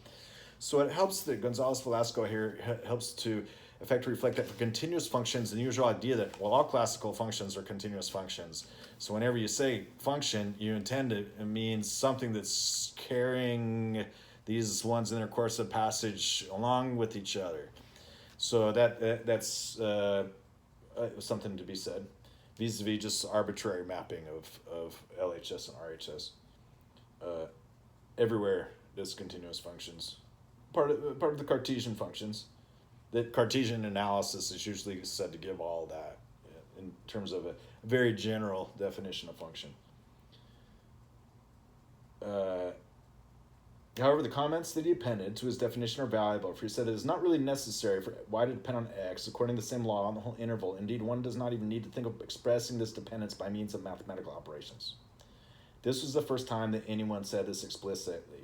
So it helps that Gonzalez-Velasco here helps to effectively reflect that for continuous functions, the usual idea that, well, all classical functions are continuous functions. So whenever you say function, you intend it means something that's carrying these ones in their course of passage along with each other. So that's something to be said, vis-a-vis just arbitrary mapping of LHS and RHS. Everywhere discontinuous functions. Part of the Cartesian functions. The Cartesian analysis is usually said to give all that in terms of a very general definition of function. However, the comments that he appended to his definition are valuable, for he said it is not really necessary for y to depend on x according to the same law on the whole interval. Indeed, one does not even need to think of expressing this dependence by means of mathematical operations. This was the first time that anyone said this explicitly.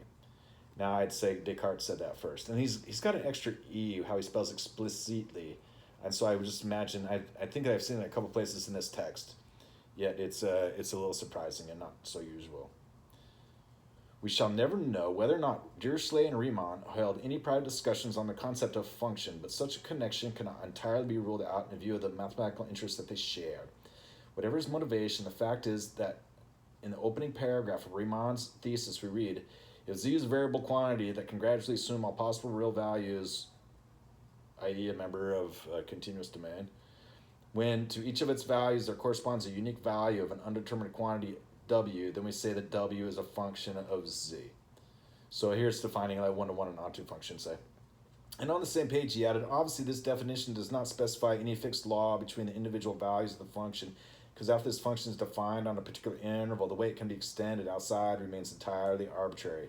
Now I'd say Descartes said that first. And he's got an extra E, how he spells explicitly. And so I would just imagine, I think I've seen it a couple places in this text, yet it's a little surprising and not so usual. We shall never know whether or not Dirichlet and Riemann held any private discussions on the concept of function, but such a connection cannot entirely be ruled out in view of the mathematical interests that they shared. Whatever his motivation, the fact is that in the opening paragraph of Riemann's thesis we read, if z is a variable quantity that can gradually assume all possible real values, i.e. a member of a continuous domain, when to each of its values there corresponds a unique value of an undetermined quantity w, then we say that w is a function of z. So here's defining a one-to-one and onto function, say. And on the same page he added, obviously this definition does not specify any fixed law between the individual values of the function, because after this function is defined on a particular interval, the way it can be extended outside remains entirely arbitrary,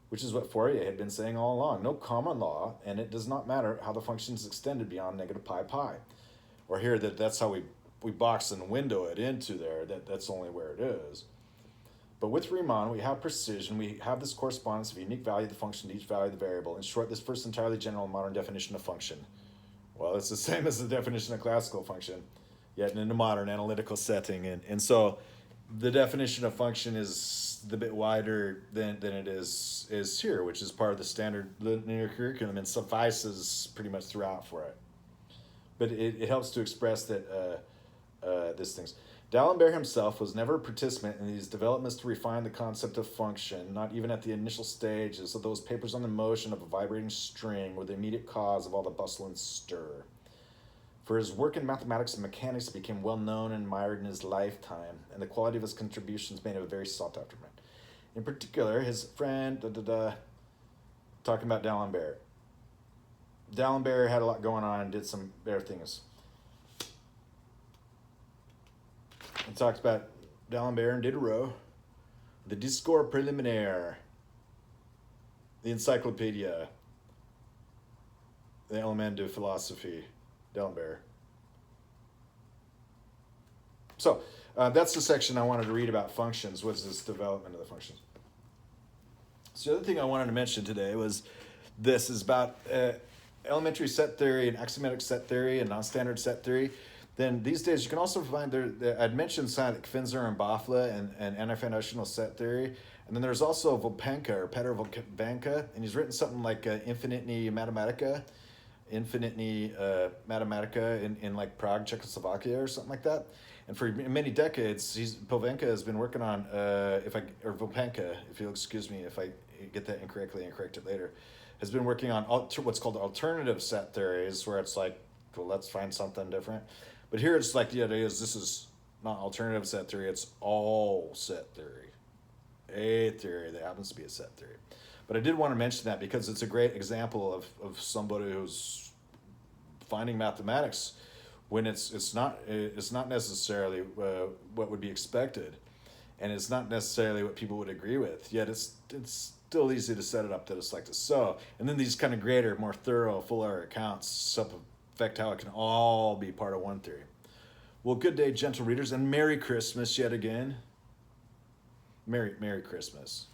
which is what Fourier had been saying all along. No common law, and it does not matter how the function is extended beyond negative pi pi. Or here, that's how we box and window it into there, that's only where it is. But with Riemann, we have precision, we have this correspondence of a unique value of the function to each value of the variable. In short, this first entirely general modern definition of function. Well, it's the same as the definition of classical function, yet in a modern analytical setting. And so the definition of function is a bit wider than it is here, which is part of the standard linear curriculum and suffices pretty much throughout for it. But it helps to express that these things. D'Alembert himself was never a participant in these developments to refine the concept of function, not even at the initial stages of those papers on the motion of a vibrating string were the immediate cause of all the bustle and stir. For his work in mathematics and mechanics became well known and admired in his lifetime, and the quality of his contributions made him a very sought after man. In particular, his friend, talking about D'Alembert. D'Alembert had a lot going on and did some better things. He talks about D'Alembert and Diderot, the Discours Préliminaire, the Encyclopedia, the Element de Philosophie, D'Alembert. So that's the section I wanted to read about functions, was this development of the functions. So the other thing I wanted to mention today was this is about elementary set theory and axiomatic set theory and non-standard set theory. Then these days you can also find I'd mentioned something like Finzer and Bafla and anti-foundational set theory. And then there's also Volpenka, or Peter Volpenka, and he's written something like Infinitni Mathematica in like Prague, Czechoslovakia, or something like that. And for many decades, Volpenka has been working on, Volpenka, if you'll excuse me if I get that incorrectly and correct it later, has been working on what's called alternative set theories, where it's like, well, let's find something different. But here it's like the idea is this is not alternative set theory, it's all set theory. A theory that happens to be a set theory. But I did want to mention that because it's a great example of somebody who's finding mathematics when it's not necessarily what would be expected, and it's not necessarily what people would agree with, yet it's still easy to set it up that it's like this. So, and then these kind of greater, more thorough, fuller accounts affect how it can all be part of one theory. Well, good day, gentle readers, and Merry Christmas yet again. Merry Christmas.